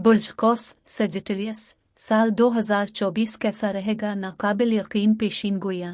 बुर्ज कौस Sagittarius साल 2024 कैसा रहेगा? नाकाबिल यकीन पेशीन गोइयां।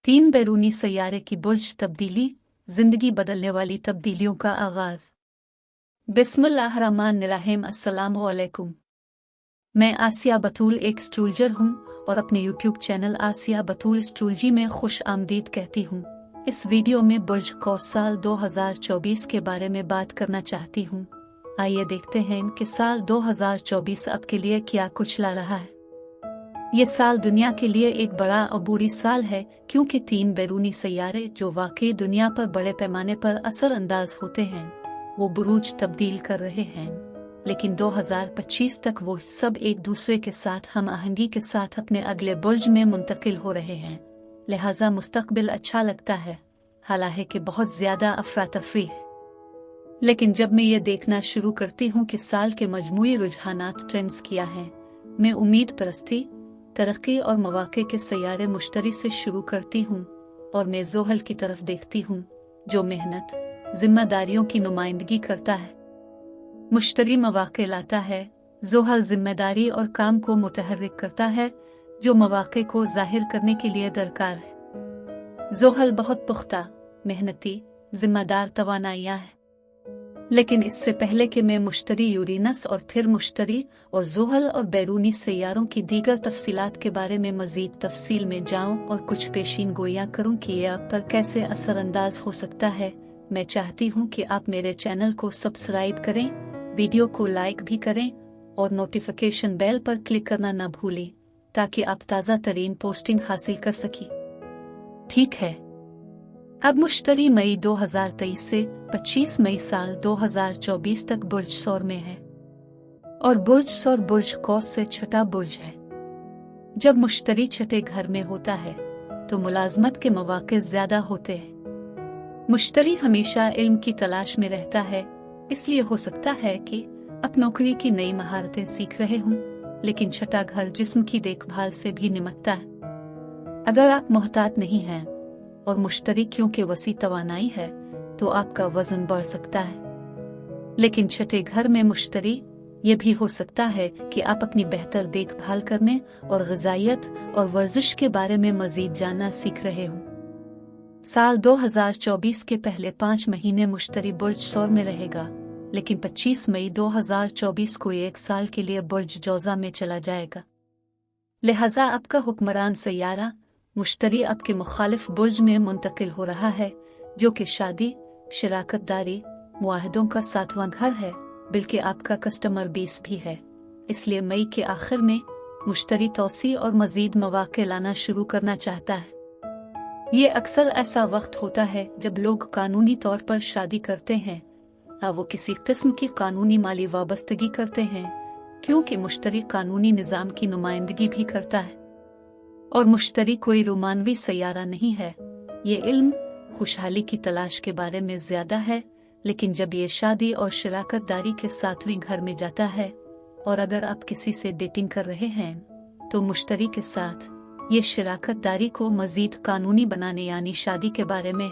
3 बैरूनी सैयारे की बुर्ज तब्दीली, जिंदगी बदलने वाली तब्दीलियों का आगाज। बिस्मिल्लाहिर्रहमानिर्रहीम। अस्सलामु अलैकुम। मैं आसिया बतूल एक एस्ट्रोलॉजर हूँ और अपने यूट्यूब चैनल आसिया बतूल एस्ट्रोलॉजी में खुश आमदीद कहती हूँ। इस वीडियो में बुर्ज कौस साल 2024 के बारे में बात करना चाहती हूँ। आइए देखते हैं कि साल 2024 आपके लिए क्या कुछ ला रहा है। ये साल दुनिया के लिए एक बड़ा और बुरी साल है, क्योंकि 3 बैरूनी सैयारे जो वाकई दुनिया पर बड़े पैमाने पर असर अंदाज होते हैं वो बुरूज तब्दील कर रहे हैं। लेकिन 2025 तक वो सब एक दूसरे के साथ हम आहंगी के साथ अपने अगले बुर्ज में मुंतकिल हो रहे हैं, लिहाजा मुस्तकबिल अच्छा लगता है, हालांकि बहुत ज्यादा अफरा तफरी है। लेकिन जब मैं ये देखना शुरू करती हूँ कि साल के मजमूई रुझानात ट्रेंड्स किया है, मैं उम्मीद परस्ती, तरक्की और मौके के सैयारे मुश्तरी से शुरू करती हूँ और मैं ज़ोहल की तरफ देखती हूँ जो मेहनत, जिम्मेदारियों की नुमाइंदगी करता है। मुश्तरी मौके लाता है, ज़ोहल जिम्मेदारी और काम को मुतहर्रिक करता है जो मौके को जाहिर करने के लिए दरकार है। ज़ोहल बहुत पुख्ता, मेहनती, जिम्मेदार तवानाइयाँ है। लेकिन इससे पहले कि मैं मुश्तरी यूरेनस और फिर मुश्तरी और ज़ोहल और बैरूनी सैयारों की दीगर तफसीलात के बारे में मजीद तफसील में जाऊं और कुछ पेशीन गोइयां करूं कि यह आप पर कैसे असरअंदाज हो सकता है, मैं चाहती हूं कि आप मेरे चैनल को सब्सक्राइब करें, वीडियो को लाइक भी करें और नोटिफिकेशन बेल पर क्लिक करना न भूलें ताकि आप ताज़ा तरीन पोस्टिंग हासिल कर सकें। ठीक है, अब मुश्तरी मई 2023 से 25 मई साल 2024 तक बुर्ज सौर में है और बुर्ज सौर बुर्ज कौस से छठा बुर्ज है। जब मुश्तरी छठे घर में होता है तो मुलाजमत के मौके ज्यादा होते हैं। मुश्तरी हमेशा इल्म की तलाश में रहता है, इसलिए हो सकता है कि आप नौकरी की नई महारतें सीख रहे हों, लेकिन छठा घर जिस्म की देखभाल से भी निमटता है। अगर आप मोहतात नहीं हैं और मुश्तरी क्योंकि वसी तवानाई है तो आपका वजन बढ़ सकता है। लेकिन छठे घर में मुश्तरी ये भी हो सकता है कि आप अपनी बेहतर देखभाल करने और ग़िज़ाइयत और वर्जिश के बारे में मजीद जानना सीख रहे हों। साल 2024 के पहले 5 महीने मुश्तरी बुर्ज सौर में रहेगा, लेकिन 25 मई 2024 को 1 साल के लिए बुर्ज जौज़ा में चला जाएगा। लिहाजा आपका हुक्मरान सैयारा मुश्तरी आपके मुखालिफ बुर्ज में मुंतकिल हो रहा है, जो कि शादी, शराकतदारी, मुआहदों का 7वां घर है, बल्कि आपका कस्टमर बेस भी है। इसलिए मई के आखिर में मुश्तरी तौसी और मजीद मौके लाना शुरू करना चाहता है। ये अक्सर ऐसा वक्त होता है जब लोग कानूनी तौर पर शादी करते हैं या वो किसी किस्म की कानूनी माली वाबस्तगी करते हैं, क्योंकि मुश्तरी कानूनी निज़ाम की नुमाइंदगी भी करता है और मुश्तरी कोई रोमानवी सैयारा नहीं है। ये इल्म, खुशहाली की तलाश के बारे में ज्यादा है, लेकिन जब ये शादी और शराकतदारी के 7वें घर में जाता है और अगर आप किसी से डेटिंग कर रहे हैं तो मुश्तरी के साथ ये शराकतदारी को मजीद कानूनी बनाने यानी शादी के बारे में।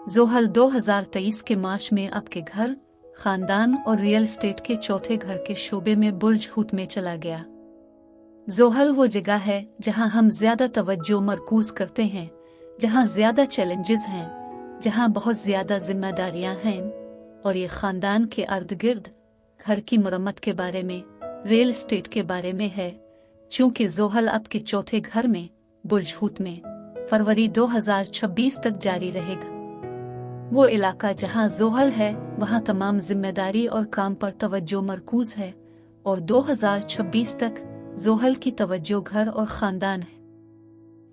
ज़ोहल 2023 के मार्च में आपके घर, खानदान और रियल एस्टेट के चौथे घर के शोबे में बुर्ज हूत में चला गया। ज़ोहल वो जगह है जहां हम ज्यादा तवज्जो मरकूज करते हैं, जहां ज्यादा चैलेंजेस हैं, जहां बहुत ज्यादा जिम्मेदारियां हैं, और ये खानदान के अर्द गिर्द घर की मरम्मत के बारे में, रियल एस्टेट के बारे में है। चूंकि ज़ोहल आपके चौथे घर में बुर्ज हूत में फरवरी 2026 तक जारी रहेगा। वो इलाका जहां ज़ोहल है वहां तमाम जिम्मेदारी और काम पर तवज्जो मरकूज है और 2026 तक ज़ोहल की तवज्जो घर और खानदान है।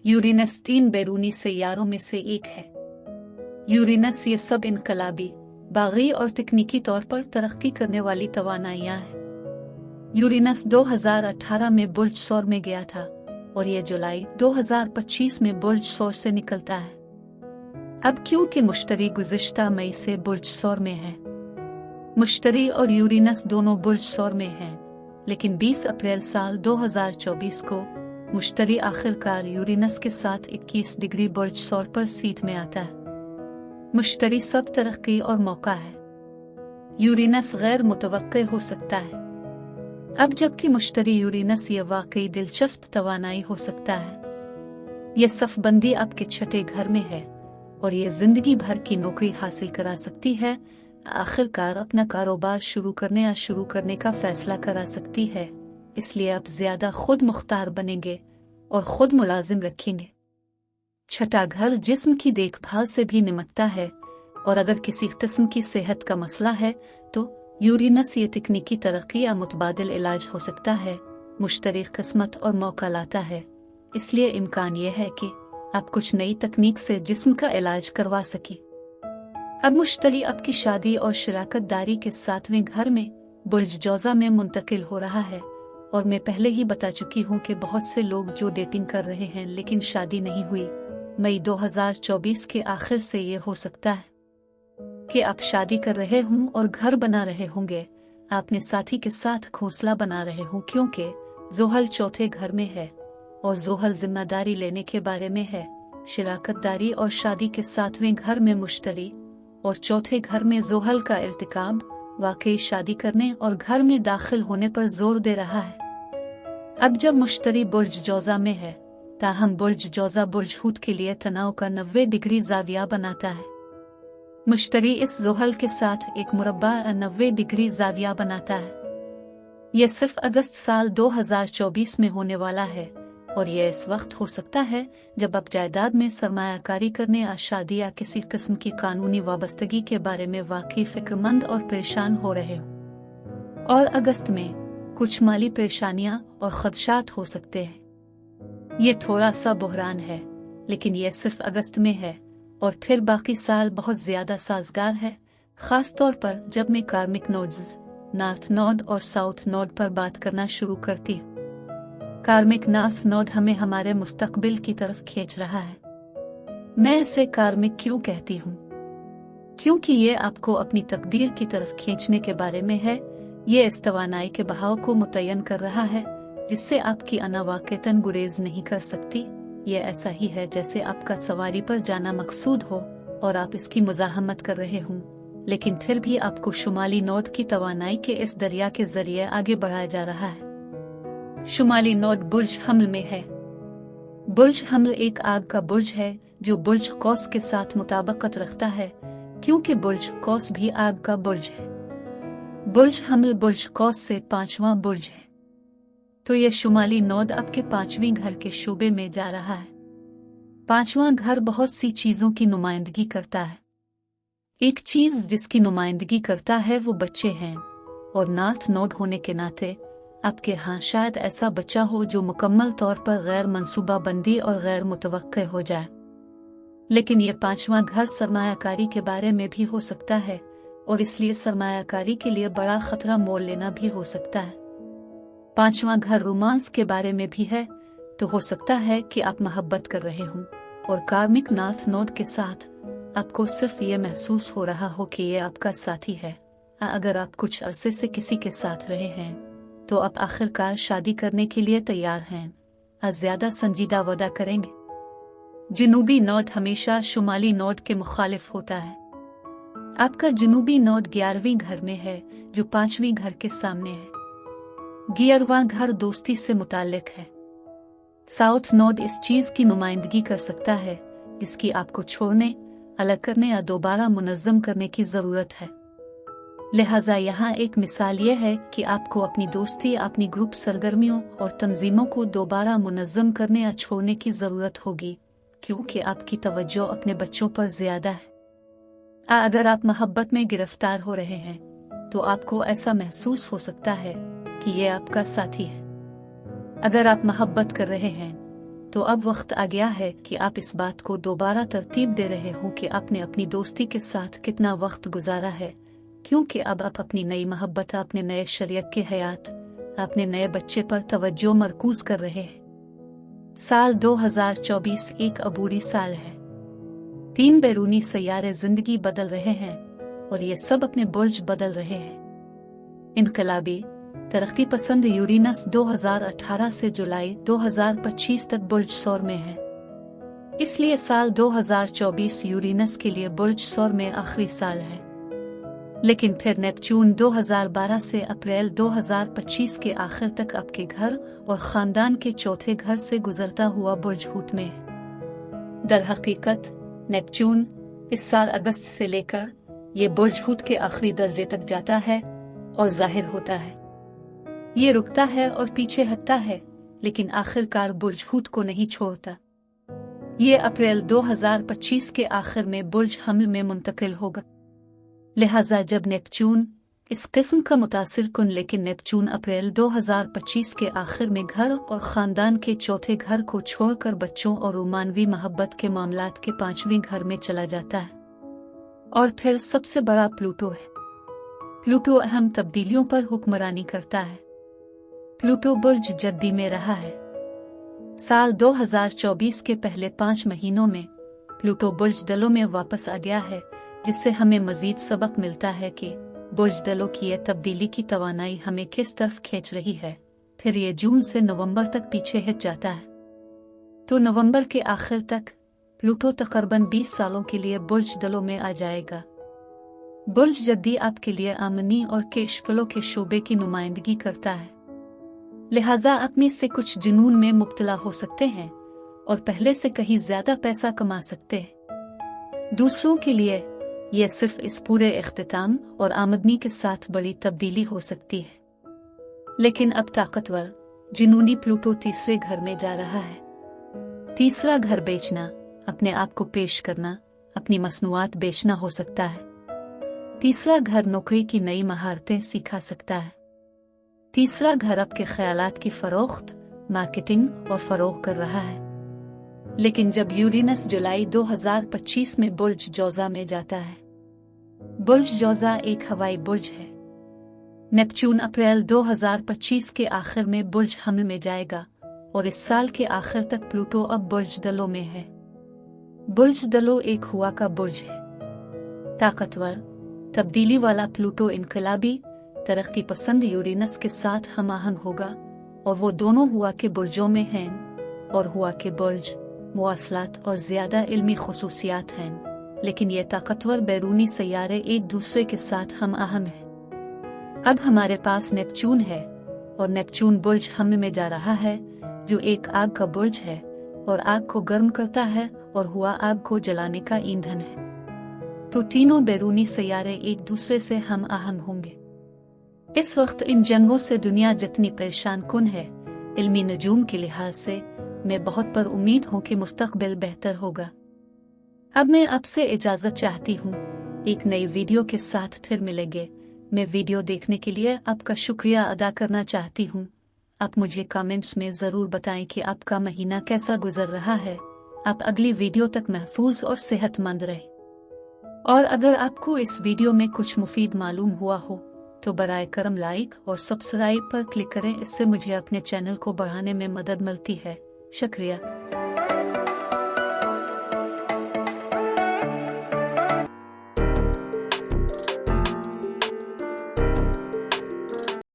यूरेनस 3 बैरूनी सैयारों में से एक है। यूरेनस ये सब इनकलाबी, बागी और तकनीकी तौर पर तरक्की करने वाली तवानाइयाँ है। यूरेनस 2018 में बुर्ज सौर में गया था और यह जुलाई 2025 में बुर्ज सौर से निकलता है। अब क्योंकि मुश्तरी गुज़िश्ता मई से बुर्ज सौर में है, मुश्तरी और यूरेनस दोनों बुर्ज सौर में हैं, लेकिन 20 अप्रैल साल 2024 को मुश्तरी आखिरकार यूरेनस के साथ 21 डिग्री बुर्ज सौर पर सीट में आता है। मुश्तरी सब तरक्की और मौका है। यूरेनस गैर मुतवक्के हो सकता है, अब जबकि मुश्तरी यूरेनस ये वाकई दिलचस्प तवानाई हो सकता है। ये सफबंदी आपके छठे घर में है और ये जिंदगी भर की नौकरी हासिल करा सकती है। आखिरकार अपना कारोबार शुरू करने या शुरू करने का फैसला करा सकती है। इसलिए आप ज्यादा खुद मुख्तार बनेंगे और खुद मुलाजिम रखेंगे। छठा घर जिस्म की देखभाल से भी निमटता है और अगर किसी किस्म की सेहत का मसला है तो यूरेनस ये तकनीकी तरक्की या मुतबादिल इलाज हो सकता है। मुश्तरी किस्मत और मौका लाता है, इसलिए इम्कान यह है कि आप कुछ नई तकनीक से जिस्म का इलाज करवा सके। अब मुश्तरी आपकी शादी और शराकत दारी के 7वें घर में बुर्ज जौजा में मुंतकिल हो रहा है। और मैं पहले ही बता चुकी हूँ कि बहुत से लोग जो डेटिंग कर रहे हैं लेकिन शादी नहीं हुई, मई 2024 के आखिर से ये हो सकता है कि आप शादी कर रहे हों और घर बना रहे होंगे, आपने साथी के साथ घोंसला बना रहे हों, क्योंकि ज़ोहल चौथे घर में है और ज़ोहल जिम्मेदारी लेने के बारे में है। शराकत दारी और शादी के 7वें घर में मुश्तरी और चौथे घर में ज़ोहल का इर्तिकाब वाकई शादी करने और घर में दाखिल होने पर जोर दे रहा है। अब जब मुश्तरी बुर्ज जौजा में है, ताहम बुर्ज जौजा बुर्ज हूत के लिए तनाव का 90 डिग्री जाविया बनाता है। मुश्तरी इस ज़ोहल के साथ एक मुरब्बा 90 डिग्री जाविया बनाता है। यह सिर्फ अगस्त साल 2024 में होने वाला है और यह इस वक्त हो सकता है जब आप जायदाद में सरमायाकारी करने या शादी या किसी किस्म की कानूनी वाबस्तगी के बारे में वाकई फिक्रमंद और परेशान हो रहे हो। और अगस्त में कुछ माली परेशानियां और खदशात हो सकते हैं। ये थोड़ा सा बहरान है, लेकिन यह सिर्फ अगस्त में है और फिर बाकी साल बहुत ज्यादा साजगार है, खास तौर पर जब मैं कार्मिक नोड्स, नॉर्थ नोड और साउथ नोड पर बात करना शुरू करती हूँ। कार्मिक नॉर्थ नोड हमें हमारे मुस्तकबिल की तरफ खींच रहा है। मैं इसे कार्मिक क्यों कहती हूँ? क्योंकि ये आपको अपनी तकदीर की तरफ खींचने के बारे में है। ये इस तवानाई के बहाव को मुतय्यन कर रहा है जिससे आपकी अना वाक़तन गुरेज नहीं कर सकती। ये ऐसा ही है जैसे आपका सवारी पर जाना मकसूद हो और आप इसकी मुज़ाहमत कर रहे हों, लेकिन फिर भी आपको शुमाली नोड की तवानाई के इस दरिया के जरिए आगे बढ़ाया जा रहा है। शुमाली नोड बुर्ज हमल में है। बुर्ज हमल एक आग का बुर्ज है जो बुर्ज कौस के साथ मुताबकत रखता है, क्योंकि बुर्ज कौस भी आग का बुर्ज है। बुर्ज हमल बुर्ज कौस से 5वां बुर्ज है, तो यह शुमाली नोड आपके 5वीं घर के शोबे में जा रहा है। 5वां घर बहुत सी चीजों की नुमाइंदगी करता है। एक चीज जिसकी नुमाइंदगी करता है वो बच्चे हैं, और नॉर्थ नोड होने के नाते आपके यहाँ शायद ऐसा बच्चा हो जो मुकम्मल तौर पर गैर मंसूबाबंदी और गैर मुतवक्के हो जाए। लेकिन यह 5वां घर सरमायाकारी के बारे में भी हो सकता है और इसलिए सरमायाकारी के लिए बड़ा खतरा मोल लेना भी हो सकता है। 5वां घर रोमांस के बारे में भी है, तो हो सकता है कि आप मोहब्बत कर रहे हों और कार्मिक नॉर्थ नोड के साथ आपको सिर्फ ये महसूस हो रहा हो कि ये आपका साथी है। अगर आप कुछ अरसे से किसी के साथ रहे हैं तो आप आखिरकार शादी करने के लिए तैयार हैं, ज्यादा संजीदा वादा करेंगे। जनूबी नोड हमेशा शुमाली नोड के मुखालिफ होता है। आपका जनूबी नोड 11वीं घर में है जो 5वीं घर के सामने है। 11वां घर दोस्ती से मुताल्लिक है। साउथ नोड इस चीज की नुमाइंदगी कर सकता है जिसकी आपको छोड़ने, अलग करने या दोबारा मुनज़्ज़म करने की जरूरत है। लिहाजा यहाँ एक मिसाल यह है कि आपको अपनी दोस्ती, अपनी ग्रुप सरगर्मियों और तंजीमों को दोबारा मुनज़्ज़म करने या छोड़ने की जरूरत होगी, क्योंकि आपकी तवज्जो अपने बच्चों पर ज्यादा है। अगर आप मोहब्बत में गिरफ्तार हो रहे हैं तो आपको ऐसा महसूस हो सकता है कि ये आपका साथी है। अगर आप मोहब्बत कर रहे हैं तो अब वक्त आ गया है कि आप इस बात को दोबारा तरतीब दे रहे हो कि आपने अपनी दोस्ती के साथ कितना वक्त गुजारा है, क्योंकि अब आप अपनी नई मोहब्बत, अपने नए शरीयत के हयात, अपने नए बच्चे पर तवज्जो मरकूज कर रहे हैं। साल 2024 एक अबूरी साल है। 3 बैरूनी सैयारे जिंदगी बदल रहे हैं और ये सब अपने बुर्ज बदल रहे हैं। इनकलाबी तरक्की पसंद यूरेनस 2018 से जुलाई 2025 तक बुर्ज सौर में है। इसलिए साल 2024 यूरेनस के लिए बुर्ज सौर में आखिरी साल है। लेकिन फिर नेपच्यून 2012 से अप्रैल 2025 के आखिर तक आपके घर और खानदान के चौथे घर से गुजरता हुआ बुर्ज हूत में है। दर हकीकत नेपच्यून इस साल अगस्त से लेकर ये बुर्ज हूत के आखिरी दर्जे तक जाता है और जाहिर होता है। ये रुकता है और पीछे हटता है, लेकिन आखिरकार बुर्ज हूत को नहीं छोड़ता। ये अप्रैल 2025 के आखिर में बुर्ज हमल में मुंतकिल होगा। लिहाजा जब नेपच्यून इस किस्म का मुतासिर कुन लेकिन नेपच्यून अप्रैल 2025 के आखिर में घर और ख़ानदान के चौथे घर को छोड़कर बच्चों और रोमानवी मोहब्बत के मामलात के 5वें घर में चला जाता है। और फिर सबसे बड़ा प्लूटो है। प्लूटो अहम तब्दीलियों पर हुक्मरानी करता है। प्लूटो बुर्ज जद्दी में रहा है। साल 2024 के पहले 5 महीनों में प्लूटो बुर्ज दलों में वापस आ गया है, जिससे हमें मजीद सबक मिलता है कि बुर्ज दलों की यह तब्दीली की तवानाई हमें किस तरफ खींच रही है। फिर ये जून से नवंबर तक पीछे हट जाता है, तो नवंबर के आखिर तक प्लूटो तकरीबन 20 सालों के लिए बुर्ज दलों में आ जाएगा। बुर्ज जद्दी आपके लिए आमदनी और कैशफ्लो के शोबे की नुमाइंदगी करता है, लिहाजा आप में से कुछ जुनून में मुब्तला हो सकते हैं और पहले से कहीं ज्यादा पैसा कमा सकते हैं। दूसरों के लिए यह सिर्फ इस पूरे इख्तिताम और आमदनी के साथ बड़ी तब्दीली हो सकती है। लेकिन अब ताकतवर जुनूनी प्लूटो तीसरे घर में जा रहा है। तीसरा घर बेचना, अपने आप को पेश करना, अपनी मसनूआत बेचना हो सकता है। तीसरा घर नौकरी की नई महारतें सिखा सकता है। तीसरा घर आपके ख्यालात की फरोख्त, मार्केटिंग और फरोग कर रहा है। लेकिन जब यूरेनस जुलाई 2025 में बुर्ज जौज़ा में जाता है। बुर्ज जौज़ा एक हवाई बुर्ज है। नेपच्यून अप्रैल 2025 के आखिर में बुर्ज हमल में जाएगा और इस साल के आखिर तक प्लूटो अब बुर्ज दलों में है। बुर्ज दलों एक हुआ का बुर्ज है। ताकतवर, तब्दीली वाला प्लूटो इनकलाबी, तरक्की पसंद यूरेनस के साथ हमाहंग होगा और वो दोनों हुआ के बुर्जों में हैं और हुआ के बुर्ज मुआसलात और ज्यादा इल्मी खुसूसियात हैं। लेकिन ये ताकतवर बैरूनी सैयारे एक दूसरे के साथ हम आहंग हैं। अब हमारे पास नेपच्यून है और नेपच्यून बुर्ज हमल में जा रहा है, जो एक आग का बुर्ज है और आग को गर्म करता है और हुआ आग को जलाने का ईंधन है। तो तीनों बैरूनी सैयारे एक दूसरे से हम आहंग होंगे। इस वक्त इन जंगों से दुनिया जितनी परेशान कुन है, इल्मी नजूम के लिहाज से मैं बहुत पर उम्मीद हूँ कि मुस्तकबिल बेहतर होगा। अब मैं आपसे इजाजत चाहती हूँ। एक नई वीडियो के साथ फिर मिलेंगे। मैं वीडियो देखने के लिए आपका शुक्रिया अदा करना चाहती हूँ। आप मुझे कमेंट्स में ज़रूर बताएं कि आपका महीना कैसा गुजर रहा है। आप अगली वीडियो तक महफूज और सेहतमंद रहे। और अगर आपको इस वीडियो में कुछ मुफीद मालूम हुआ हो तो बराए करम लाइक और सब्सक्राइब पर क्लिक करें। इससे मुझे अपने चैनल को बढ़ाने में मदद मिलती है। शुक्रिया।